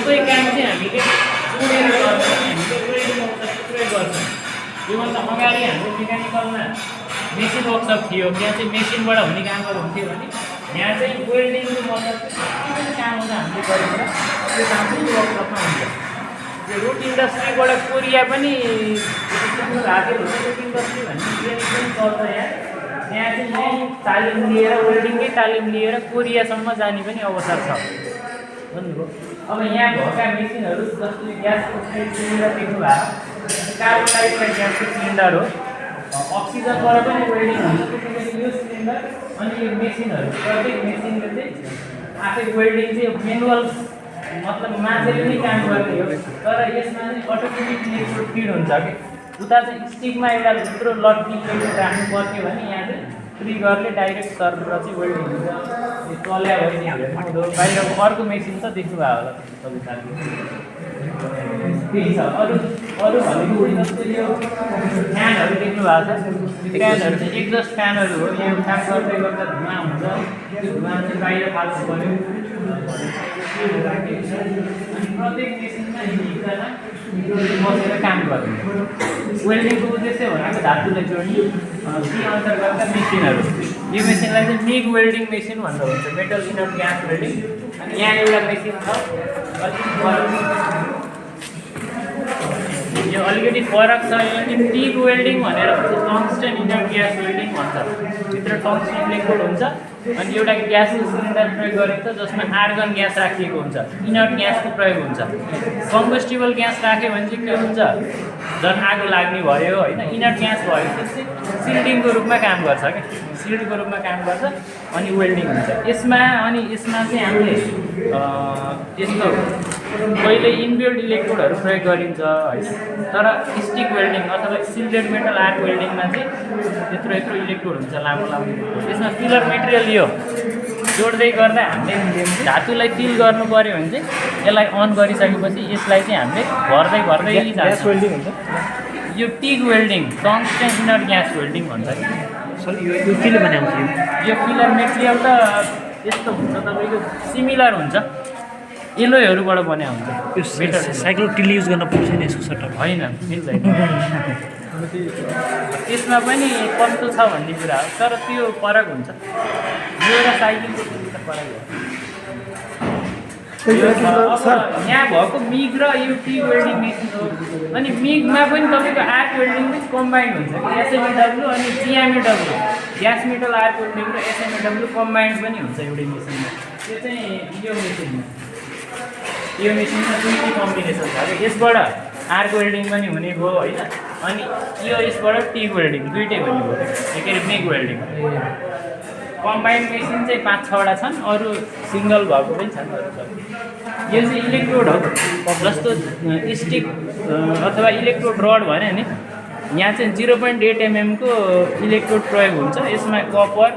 सबै काम चाहिँ हामीले जोडेर गर्छौँ, हामीले वेल्डिङ वर्कसप गर्छौँ। योभन्दा अगाडि हाम्रो मेकानिकलमा मेसिन वर्कसप थियो, त्यहाँ चाहिँ मेसिनबाट हुने कामहरू हुन्थ्यो भने यहाँ चाहिँ वेल्डिङको मतलब कति पनि काम हुन्छ हामीले गरेर त्यो काम चाहिँ वर्कसपमा हुन्छ। यो रुट इन्डस्ट्रीबाट कोरिया पनि हातेर हुन्छ, रुट इन्डस्ट्री भन्ने ट्रेनिङ पनि चल्छ यहाँ चाहिँ यहीँ तालिम लिएर वेल्डिङकै तालिम लिएर कोरियासम्म जाने पनि अवसर छ भन्नुभयो। अब यहाँ भएका मेसिनहरू जसले ग्यासको सिलिन्डर देख्नु भएको कार्बन डाइअक्साइड ग्यासको सिलिन्डर हो, अक्सिजनबाट पनि वेल्डिङ हुन्छ। त्यसैले यो सिलिन्डर अनि यो मेसिनहरू प्रत्येक मेसिनले चाहिँ आफै वेल्डिङ चाहिँ मेनुअल मतलब मान्छेले नै काम गर्ने हो, तर यसमा चाहिँ अटोमेटिक इलेक्ट्रोड फिड हुन्छ कि उता चाहिँ स्टिकमा एउटा भित्र लट्टी इलेक्ट्रोड राख्नु पर्थ्यो भने यहाँ चाहिँ ट्रिगरले डाइरेक्ट सरेर चाहिँ वेल्डिङ हुन्छ। यो चल्या भने हेर्नु बाहिरको अर्को मेसिन त देख्नु भयो होला सबै साथीहरू, त्यही छ। अरू भनेको जस्तो यो फ्यानहरू देख्नु भएको छ, फ्यानहरू चाहिँ एक्जस्ट फ्यानहरू हो। यहाँ काम गर्दै गर्दा धुवा हुन्छ, त्यो धुवा चाहिँ बाहिर फाल्नु पऱ्यो। अनि प्रत्येक मेसिनमा एकजना बसेर काम गर्ने। वेल्डिङको उद्देश्य भनेको धातुलाई जोड्ने ती अन्तर्गतका मेसिनहरू। यो मेसिनलाई चाहिँ मिग वेल्डिङ मेसिन भन्दा हुन्छ, मेटल इनर ग्यास वेल्डिङ। अनि यहाँ एउटा मेसिन छ, यो अलिकति फरक छ। यो चाहिँ टिग वेल्डिङ भनेर भन्छ, टङ्स्टन इनर ग्यास वेल्डिङ भन्छ। भित्र टङ्स्टन इलेक्ट्रोड हुन्छ अनि एउटा ग्यासको सिलिन्डर प्रयोग गरिन्छ जसमा आर्गन ग्यास राखिएको हुन्छ, इनर्ट ग्यासको प्रयोग हुन्छ। कम्बस्टिबल ग्यास राख्यो भने चाहिँ के हुन्छ, झन् आगो लाग्ने भयो होइन। इनर्ट ग्यास भयो त्यसले सिल्डिङको रूपमा काम गर्छ क्या, सिल्डको रूपमा काम गर्छ अनि वेल्डिङ हुन्छ यसमा। अनि यसमा चाहिँ हामीले यस्तो पहिले इनबिल्ड इलेक्ट्रोडहरू प्रयोग गरिन्छ होइन, तर स्टिक वेल्डिङ अथवा सिल्डेड मेटल आर्क वेल्डिङमा चाहिँ यत्रो इलेक्ट्रोड हुन्छ लामो लामो। यसमा फिलर मेटेरियल यो जोड्दै गर्दा हामीले धातुलाई फिल गर्नु पऱ्यो भने चाहिँ यसलाई अन गरिसकेपछि यसलाई चाहिँ हामीले भर्दै जान्छ। यो TIG welding tungsten inert gas welding भन्छ कि। सर यो केले बनाउँछ? यो फिलर मेटेरियल त यस्तो हुन्छ, तपाईँको सिमिलर हुन्छ, एलोयहरूबाट बना हुन्छ। यो साइक्लो टिल युज गर्न पाउँछ नि यसको सट्टा? होइन, मिल्दैन। त्यसमा पनि कस्तो छ भन्ने कुरा हो, तर त्यो फरक हुन्छ। यो र साइकलको फरक हो। यहाँ भएको मिग र यो टिग वेल्डिङ मेसिन हो। अनि मिगमा पनि तपाईँको आर्क वेल्डिङ पनि कम्बाइन्ड हुन्छ, एसएमएडब्लु अनि जिएमएडब्लु, ग्यास मेटल आर्क वेल्डिङ र एसएमएडब्लु कम्बाइन्ड पनि हुन्छ एउटै मेसिनमा। त्यो चाहिँ यो मेसिनमा दुईटै कम्बिनेसन छ अरे। यसबाट आर्क वेल्डिङ पनि हुने भयो होइन, अनि यसबाट टिग वेल्डिङ दुईटै हुने भयो, के अरे मिग वेल्डिङ। कम्बाइन्ड मेसिन चाहिँ 5-6वटा छन्, अरू सिङ्गल भएको पनि छन् अरू सब। यो चाहिँ इलेक्ट्रोड हो, जस्तो स्टिक अथवा इलेक्ट्रोड रड भन्यो नि, यहाँ चाहिँ 0.8 mm को इलेक्ट्रोड प्रयोग हुन्छ। यसमा कपर,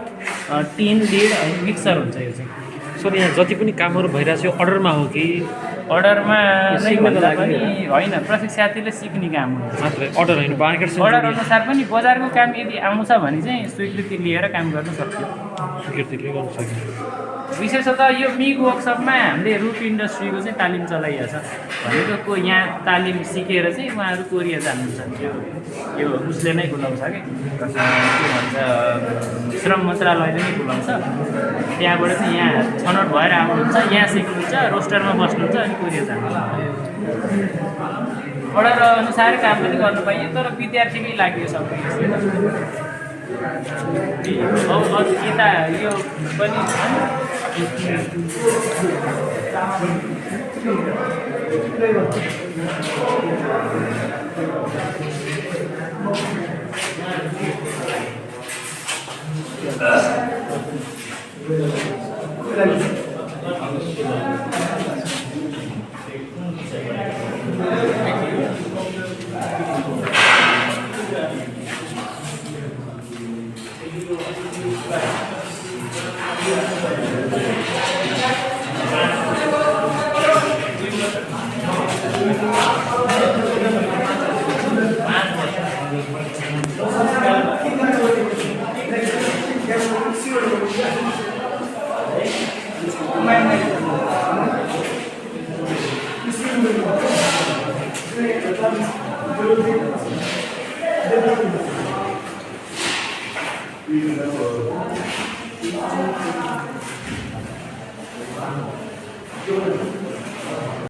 टिन, लिड अनि मिक्सर हुन्छ। यो चाहिँ सर यहाँ जति पनि कामहरू भइरहेको छ यो अर्डरमा हो कि? अर्डरमा नै भन्दा पनि होइन, प्रशिक्षार्थीले सिक्ने काम हो मात्रै, अर्डर होइन। मार्केट अर्डर अनुसार पनि बजारको काम यदि आउँछ भने चाहिँ स्वीकृति लिएर काम गर्न सक्छ। स्वीकृतिले गर्न सक्छ। विशेषतः यो मिग वर्कसपमा हामीले रुट इन्डस्ट्रीको चाहिँ तालिम चलाइएको छ। भनेको को यहाँ तालिम सिकेर चाहिँ उहाँहरू कोरिया जानुहुन्छ यो उसले नै बोलाउँछ कि के भन्छ श्रम मन्त्रालयले नै बोलाउँछ त्यहाँबाट चाहिँ यहाँ छनौट भएर आउनुहुन्छ यहाँ सिक्नुहुन्छ रोस्टरमा बस्नुहुन्छ अनि कोरिया जानुहुन्छ अर्डर अनुसार काम पनि गर्नु पाइयो तर विद्यार्थीकै लागि यो सबै अब यता यो पनि